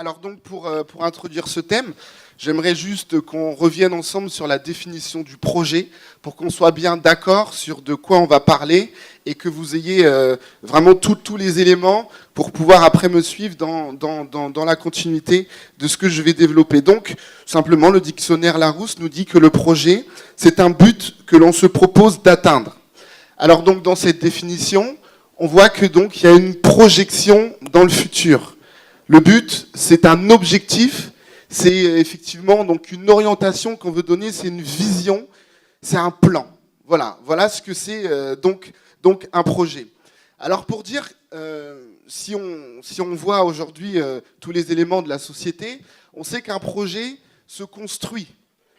Alors donc pour introduire ce thème, j'aimerais juste qu'on revienne ensemble sur la définition du projet pour qu'on soit bien d'accord sur de quoi on va parler et que vous ayez vraiment tous les éléments pour pouvoir après me suivre dans la continuité de ce que je vais développer. Donc simplement le dictionnaire Larousse nous dit que le projet, c'est un but que l'on se propose d'atteindre. Alors donc dans cette définition, on voit que donc il y a une projection dans le futur. Le but, c'est un objectif, c'est effectivement donc une orientation qu'on veut donner, c'est une vision, c'est un plan. Voilà ce que c'est donc un projet. Alors pour dire, si on voit aujourd'hui tous les éléments de la société, on sait qu'un projet se construit.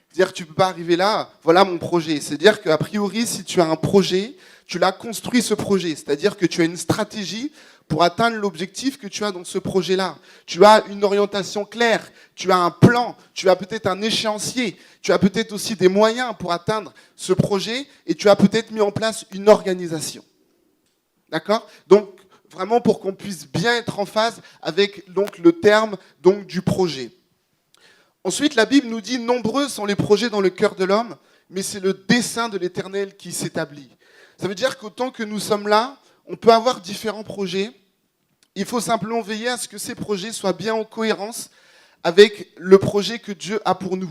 C'est-à-dire que tu ne peux pas arriver là, voilà mon projet. C'est-à-dire qu'a priori, si tu as un projet, tu l'as construit ce projet. C'est-à-dire que tu as une stratégie pour atteindre l'objectif que tu as dans ce projet-là. Tu as une orientation claire, tu as un plan, tu as peut-être un échéancier, tu as peut-être aussi des moyens pour atteindre ce projet et tu as peut-être mis en place une organisation. D'accord ? Donc, vraiment pour qu'on puisse bien être en phase avec donc, le terme donc, du projet. Ensuite, la Bible nous dit « Nombreux sont les projets dans le cœur de l'homme, mais c'est le dessein de l'Éternel qui s'établit. » Ça veut dire qu'autant que nous sommes là, on peut avoir différents projets. Il faut simplement veiller à ce que ces projets soient bien en cohérence avec le projet que Dieu a pour nous.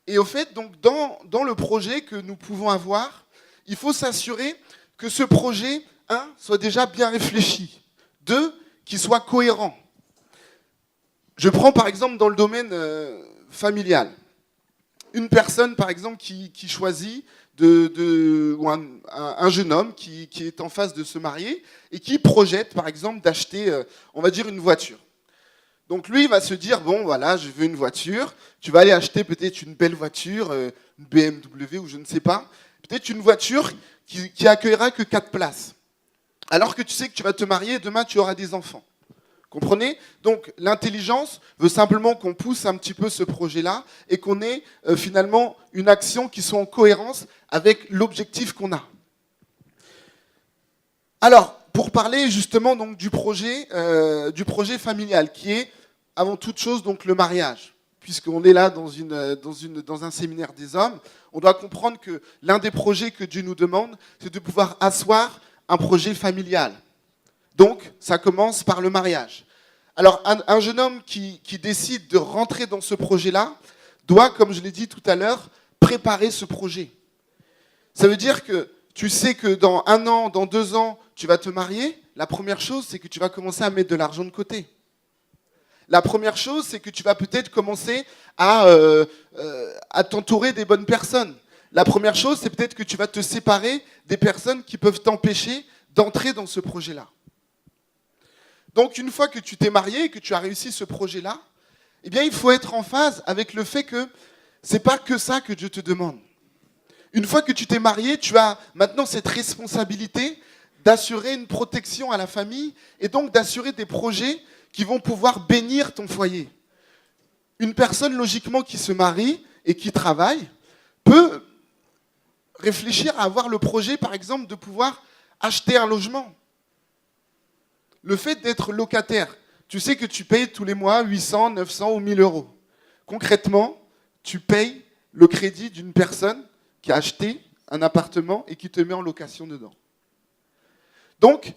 Et au fait, donc, dans le projet que nous pouvons avoir, il faut s'assurer que ce projet, 1, soit déjà bien réfléchi, 2, qu'il soit cohérent. Je prends par exemple dans le domaine familial. Une personne par exemple qui choisit ou un jeune homme qui est en phase de se marier et qui projette par exemple d'acheter, on va dire, une voiture. Donc lui, il va se dire, bon voilà, je veux une voiture, tu vas aller acheter peut-être une belle voiture, une BMW ou je ne sais pas, peut-être une voiture qui accueillera que 4 places. Alors que tu sais que tu vas te marier et demain tu auras des enfants. Comprenez ? Donc l'intelligence veut simplement qu'on pousse un petit peu ce projet-là et qu'on ait finalement une action qui soit en cohérence avec l'objectif qu'on a. Alors, pour parler justement donc, du projet familial, qui est avant toute chose donc, le mariage. Puisqu'on est là dans un séminaire des hommes, on doit comprendre que l'un des projets que Dieu nous demande, c'est de pouvoir asseoir un projet familial. Donc, ça commence par le mariage. Alors, un jeune homme qui décide de rentrer dans ce projet-là doit, comme je l'ai dit tout à l'heure, préparer ce projet. Ça veut dire que tu sais que dans 1 an, dans 2 ans, tu vas te marier. La première chose, c'est que tu vas commencer à mettre de l'argent de côté. La première chose, c'est que tu vas peut-être commencer à t'entourer des bonnes personnes. La première chose, c'est peut-être que tu vas te séparer des personnes qui peuvent t'empêcher d'entrer dans ce projet-là. Donc, une fois que tu t'es marié et que tu as réussi ce projet-là, eh bien, il faut être en phase avec le fait que ce n'est pas que ça que Dieu te demande. Une fois que tu t'es marié, tu as maintenant cette responsabilité d'assurer une protection à la famille et donc d'assurer des projets qui vont pouvoir bénir ton foyer. Une personne, logiquement, qui se marie et qui travaille peut réfléchir à avoir le projet, par exemple, de pouvoir acheter un logement. Le fait d'être locataire, tu sais que tu payes tous les mois 800, 900 ou 1000 euros. Concrètement, tu payes le crédit d'une personne qui a acheté un appartement et qui te met en location dedans. Donc,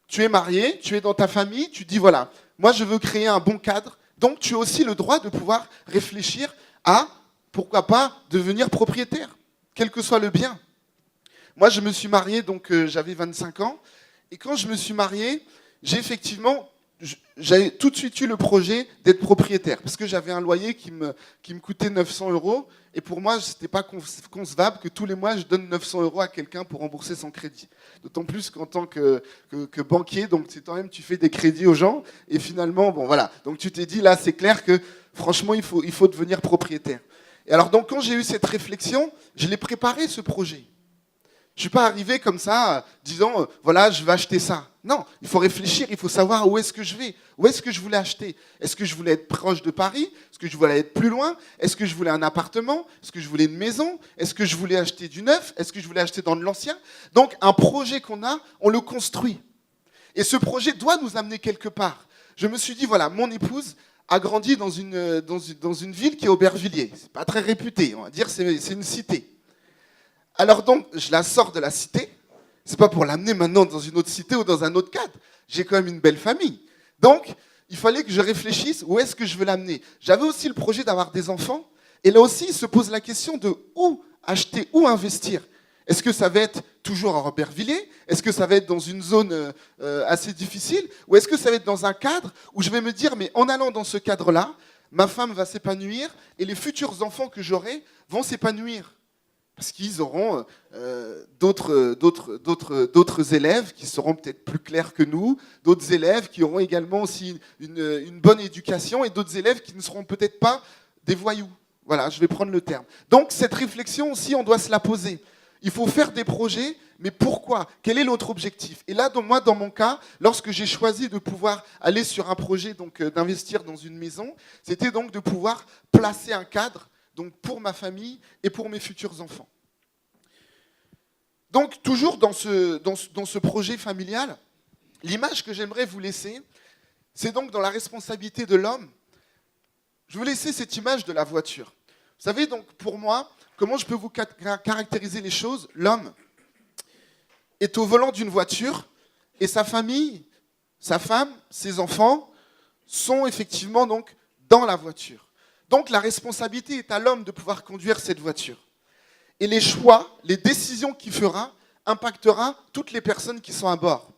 tu es marié, tu es dans ta famille, tu dis voilà, moi je veux créer un bon cadre, donc tu as aussi le droit de pouvoir réfléchir à, pourquoi pas, devenir propriétaire, quel que soit le bien. Moi je me suis marié, donc j'avais 25 ans, et quand je me suis marié, j'avais tout de suite eu le projet d'être propriétaire, parce que j'avais un loyer qui me coûtait 900 euros, et pour moi, ce n'était pas concevable que tous les mois, je donne 900 euros à quelqu'un pour rembourser son crédit. D'autant plus qu'en tant que banquier, donc c'est quand même, tu fais des crédits aux gens, et finalement, bon voilà. Donc tu t'es dit, là, c'est clair que franchement, il faut devenir propriétaire. Et alors, donc, quand j'ai eu cette réflexion, je l'ai préparé, ce projet. Je ne suis pas arrivé comme ça, disant, voilà, je vais acheter ça. Non, il faut réfléchir, il faut savoir où est-ce que je vais, où est-ce que je voulais acheter. Est-ce que je voulais être proche de Paris? Est-ce que je voulais être plus loin? Est-ce que je voulais un appartement? Est-ce que je voulais une maison? Est-ce que je voulais acheter du neuf? Est-ce que je voulais acheter dans de l'ancien? Donc, un projet qu'on a, on le construit. Et ce projet doit nous amener quelque part. je me suis dit, voilà, mon épouse a grandi dans une ville qui est Aubervilliers. C'est pas très réputé, on va dire, c'est une cité. Alors donc, je la sors de la cité. C'est pas pour l'amener maintenant dans une autre cité ou dans un autre cadre. J'ai quand même une belle famille. Donc, il fallait que je réfléchisse où est-ce que je veux l'amener. J'avais aussi le projet d'avoir des enfants. Et là aussi, il se pose la question de où acheter, où investir. Est-ce que ça va être toujours à Aubervilliers? Est-ce que ça va être dans une zone assez difficile? Ou est-ce que ça va être dans un cadre où je vais me dire, mais en allant dans ce cadre-là, ma femme va s'épanouir et les futurs enfants que j'aurai vont s'épanouir? Parce qu'ils auront d'autres élèves qui seront peut-être plus clairs que nous, d'autres élèves qui auront également aussi une bonne éducation et d'autres élèves qui ne seront peut-être pas des voyous. Voilà, je vais prendre le terme. Donc cette réflexion aussi, on doit se la poser. Il faut faire des projets, mais pourquoi? Quel est notre objectif? Et là, moi, dans mon cas, lorsque j'ai choisi de pouvoir aller sur un projet, donc d'investir dans une maison, c'était donc de pouvoir placer un cadre donc pour ma famille et pour mes futurs enfants. Donc, toujours dans ce projet familial, l'image que j'aimerais vous laisser, c'est donc dans la responsabilité de l'homme. Je vais vous laisser cette image de la voiture. Vous savez, donc, pour moi, comment je peux vous caractériser les choses? L'homme est au volant d'une voiture et sa famille, sa femme, ses enfants sont effectivement donc dans la voiture. Donc la responsabilité est à l'homme de pouvoir conduire cette voiture. Et les choix, les décisions qu'il fera impactera toutes les personnes qui sont à bord.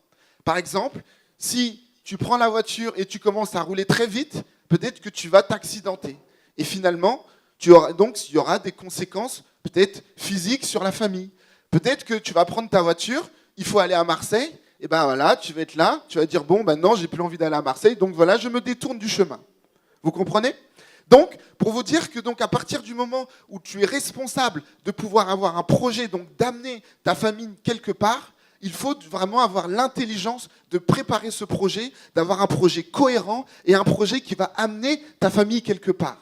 Par exemple, si tu prends la voiture et tu commences à rouler très vite, peut-être que tu vas t'accidenter. Et finalement, il y aura des conséquences peut-être physiques sur la famille. Peut-être que tu vas prendre ta voiture, il faut aller à Marseille, et ben voilà, tu vas être là, tu vas dire bon, ben non, j'ai plus envie d'aller à Marseille, donc voilà, je me détourne du chemin. Vous comprenez ? Donc, pour vous dire que donc à partir du moment où tu es responsable de pouvoir avoir un projet, donc d'amener ta famille quelque part, il faut vraiment avoir l'intelligence de préparer ce projet, d'avoir un projet cohérent et un projet qui va amener ta famille quelque part.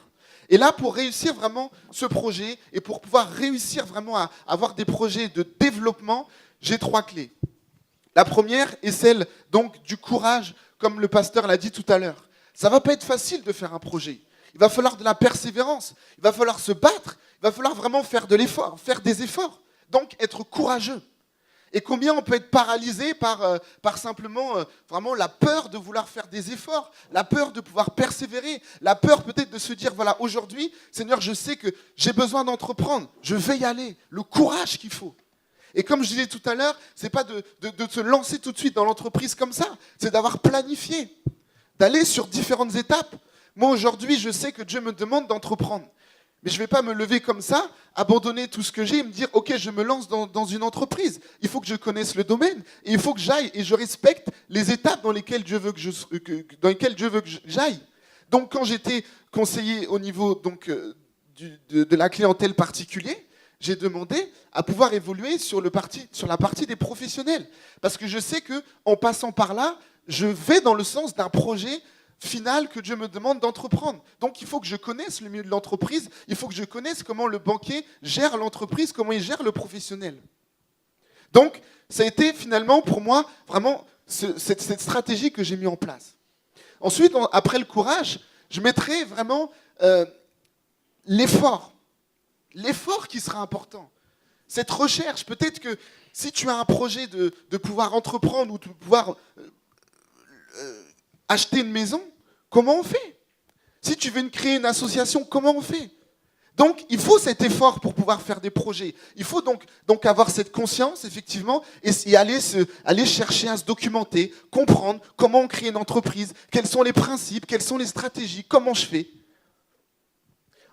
Et là, pour réussir vraiment ce projet et pour pouvoir réussir vraiment à avoir des projets de développement, j'ai 3 clés. La première est celle donc du courage, comme le pasteur l'a dit tout à l'heure. Ça ne va pas être facile de faire un projet. Il va falloir de la persévérance, il va falloir se battre, il va falloir vraiment faire de l'effort, faire des efforts. Donc être courageux. Et combien on peut être paralysé par simplement vraiment la peur de vouloir faire des efforts, la peur de pouvoir persévérer, la peur peut-être de se dire, voilà, aujourd'hui, Seigneur, je sais que j'ai besoin d'entreprendre, je vais y aller, le courage qu'il faut. Et comme je disais tout à l'heure, ce n'est pas de se lancer tout de suite dans l'entreprise comme ça, c'est d'avoir planifié, d'aller sur différentes étapes. Moi, aujourd'hui, je sais que Dieu me demande d'entreprendre. Mais je ne vais pas me lever comme ça, abandonner tout ce que j'ai et me dire « Ok, je me lance dans une entreprise. Il faut que je connaisse le domaine et il faut que j'aille et je respecte les étapes dans lesquelles Dieu veut que j'aille. » Donc, quand j'étais conseiller au niveau donc, de la clientèle particulière, j'ai demandé à pouvoir évoluer sur la partie des professionnels. Parce que je sais qu'en passant par là, je vais dans le sens d'un projet final que Dieu me demande d'entreprendre. Donc il faut que je connaisse le milieu de l'entreprise, il faut que je connaisse comment le banquier gère l'entreprise, comment il gère le professionnel. Donc ça a été finalement pour moi vraiment cette stratégie que j'ai mis en place. Ensuite, après le courage, je mettrai vraiment l'effort qui sera important. Cette recherche, peut-être que si tu as un projet de pouvoir entreprendre ou de pouvoir acheter une maison, comment on fait? Si tu veux créer une association, comment on fait? Donc, il faut cet effort pour pouvoir faire des projets. Il faut donc avoir cette conscience, effectivement, et aller chercher à se documenter, comprendre comment on crée une entreprise, quels sont les principes, quelles sont les stratégies, comment je fais.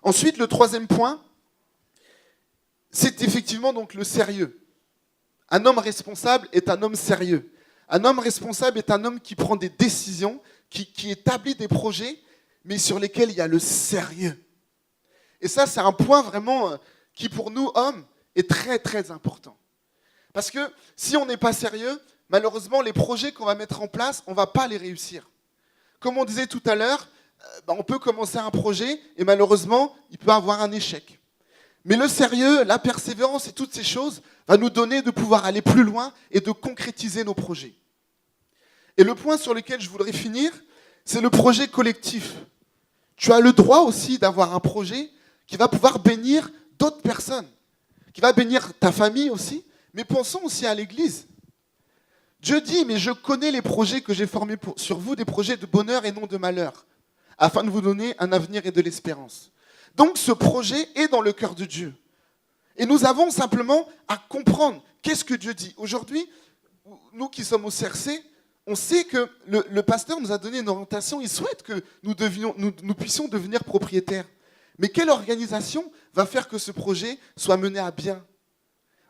Ensuite, le 3e point, c'est effectivement donc le sérieux. Un homme responsable est un homme sérieux. Un homme responsable est un homme qui prend des décisions, qui établit des projets, mais sur lesquels il y a le sérieux. Et ça, c'est un point vraiment qui, pour nous, hommes, est très, très important. Parce que si on n'est pas sérieux, malheureusement, les projets qu'on va mettre en place, on ne va pas les réussir. Comme on disait tout à l'heure, on peut commencer un projet et malheureusement, il peut avoir un échec. Mais le sérieux, la persévérance et toutes ces choses va nous donner de pouvoir aller plus loin et de concrétiser nos projets. Et le point sur lequel je voudrais finir, c'est le projet collectif. Tu as le droit aussi d'avoir un projet qui va pouvoir bénir d'autres personnes, qui va bénir ta famille aussi, mais pensons aussi à l'Église. Dieu dit, mais je connais les projets que j'ai formés sur vous, des projets de bonheur et non de malheur, afin de vous donner un avenir et de l'espérance. Donc ce projet est dans le cœur de Dieu. Et nous avons simplement à comprendre qu'est-ce que Dieu dit. Aujourd'hui, nous qui sommes au CRC, on sait que le pasteur nous a donné une orientation, il souhaite que nous puissions devenir propriétaires. Mais quelle organisation va faire que ce projet soit mené à bien?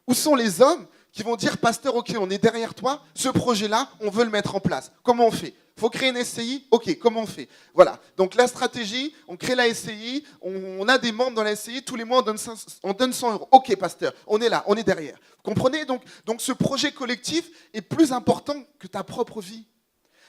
Où sont les hommes qui vont dire, pasteur, ok, on est derrière toi, ce projet-là, on veut le mettre en place. Comment on fait? Il faut créer une SCI? Ok, comment on fait? Voilà, donc la stratégie, on crée la SCI, on a des membres dans la SCI, tous les mois on donne 100 euros. Ok, pasteur, on est là, on est derrière. Vous comprenez? Donc ce projet collectif est plus important que ta propre vie.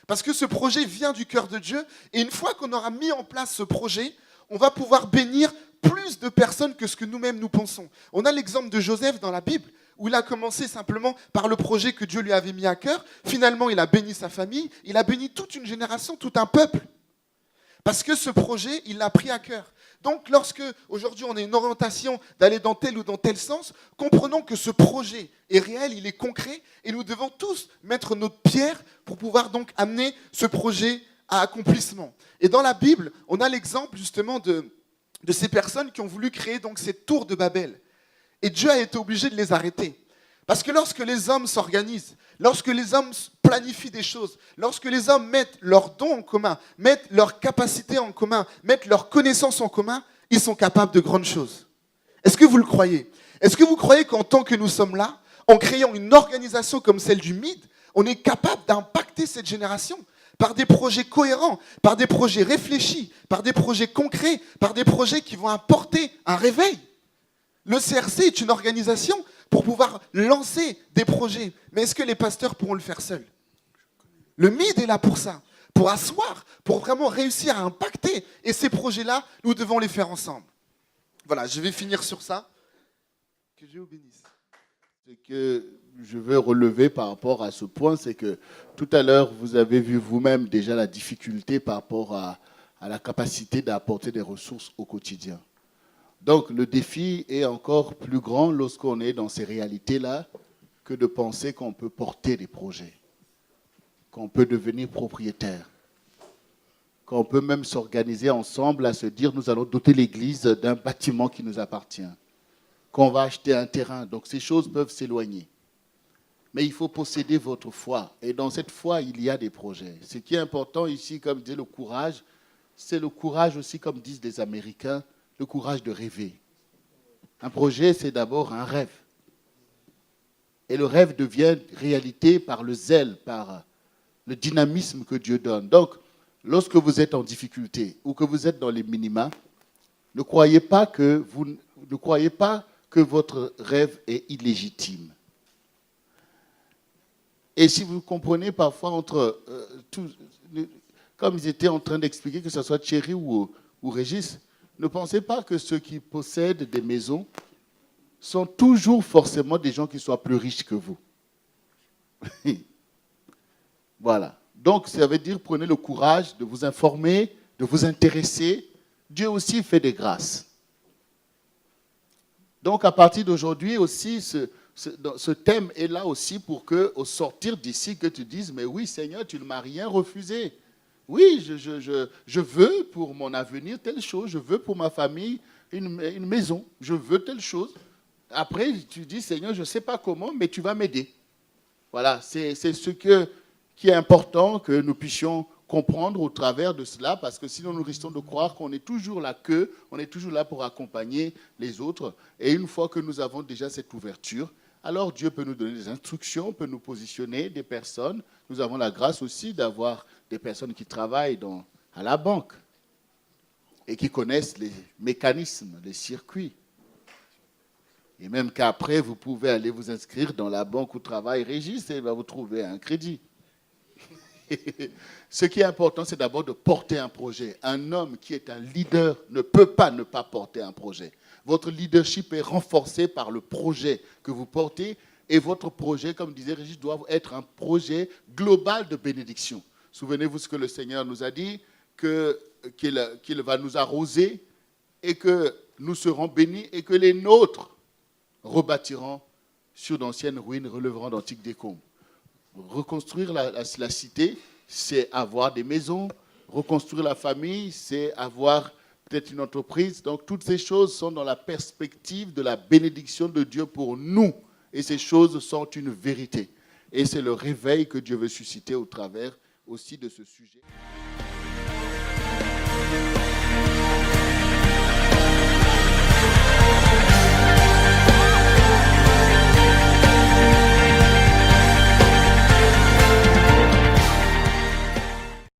Parce que ce projet vient du cœur de Dieu, et une fois qu'on aura mis en place ce projet, on va pouvoir bénir plus de personnes que ce que nous-mêmes nous pensons. On a l'exemple de Joseph dans la Bible, où il a commencé simplement par le projet que Dieu lui avait mis à cœur. Finalement, il a béni sa famille, il a béni toute une génération, tout un peuple. Parce que ce projet, il l'a pris à cœur. Donc, lorsque aujourd'hui on a une orientation d'aller dans tel ou dans tel sens, comprenons que ce projet est réel, il est concret, et nous devons tous mettre notre pierre pour pouvoir donc amener ce projet à accomplissement. Et dans la Bible, on a l'exemple justement de ces personnes qui ont voulu créer donc cette tour de Babel. Et Dieu a été obligé de les arrêter. Parce que lorsque les hommes s'organisent, lorsque les hommes planifient des choses, lorsque les hommes mettent leurs dons en commun, mettent leurs capacités en commun, mettent leurs connaissances en commun, ils sont capables de grandes choses. Est-ce que vous le croyez? Est-ce que vous croyez qu'en tant que nous sommes là, en créant une organisation comme celle du MID, on est capable d'impacter cette génération par des projets cohérents, par des projets réfléchis, par des projets concrets, par des projets qui vont apporter un réveil? Le CRC est une organisation pour pouvoir lancer des projets. Mais est-ce que les pasteurs pourront le faire seuls? Le MID est là pour ça, pour asseoir, pour vraiment réussir à impacter. Et ces projets-là, nous devons les faire ensemble. Voilà, je vais finir sur ça. Que Dieu vous bénisse. Ce que je veux relever par rapport à ce point, c'est que tout à l'heure, vous avez vu vous-même déjà la difficulté par rapport à la capacité d'apporter des ressources au quotidien. Donc, le défi est encore plus grand lorsqu'on est dans ces réalités-là que de penser qu'on peut porter des projets, qu'on peut devenir propriétaire, qu'on peut même s'organiser ensemble à se dire nous allons doter l'Église d'un bâtiment qui nous appartient, qu'on va acheter un terrain. Donc, ces choses peuvent s'éloigner. Mais il faut posséder votre foi. Et dans cette foi, il y a des projets. Ce qui est important ici, comme disait le courage, c'est le courage aussi, comme disent les Américains, le courage de rêver. Un projet, c'est d'abord un rêve. Et le rêve devient réalité par le zèle, par le dynamisme que Dieu donne. Donc, lorsque vous êtes en difficulté ou que vous êtes dans les minima, ne croyez pas que votre rêve est illégitime. Et si vous comprenez parfois comme ils étaient en train d'expliquer, que ce soit Thierry ou Régis, ne pensez pas que ceux qui possèdent des maisons sont toujours forcément des gens qui soient plus riches que vous. Voilà. Donc, ça veut dire, prenez le courage de vous informer, de vous intéresser. Dieu aussi fait des grâces. Donc, à partir d'aujourd'hui aussi, ce thème est là aussi pour qu'au sortir d'ici, que tu dises, mais oui, Seigneur, tu ne m'as rien refusé. Oui, je veux pour mon avenir telle chose, je veux pour ma famille une maison, je veux telle chose. Après, tu dis, Seigneur, je ne sais pas comment, mais tu vas m'aider. Voilà, c'est ce qui est important que nous puissions comprendre au travers de cela, parce que sinon nous risquons de croire qu'on est toujours là on est toujours là pour accompagner les autres. Et une fois que nous avons déjà cette ouverture, alors Dieu peut nous donner des instructions, peut nous positionner des personnes. Nous avons la grâce aussi d'avoir des personnes qui travaillent à la banque et qui connaissent les mécanismes, les circuits. Et même qu'après, vous pouvez aller vous inscrire dans la banque où travaille Régis et il va vous trouver un crédit. Ce qui est important, c'est d'abord de porter un projet. Un homme qui est un leader ne peut pas ne pas porter un projet. Votre leadership est renforcé par le projet que vous portez et votre projet, comme disait Régis, doit être un projet global de bénédiction. Souvenez-vous ce que le Seigneur nous a dit, qu'il va nous arroser et que nous serons bénis et que les nôtres rebâtiront sur d'anciennes ruines, relèveront d'antiques décombres. Reconstruire la cité, c'est avoir des maisons. Reconstruire la famille, c'est avoir peut-être une entreprise. Donc, toutes ces choses sont dans la perspective de la bénédiction de Dieu pour nous. Et ces choses sont une vérité. Et c'est le réveil que Dieu veut susciter au travers aussi de ce sujet.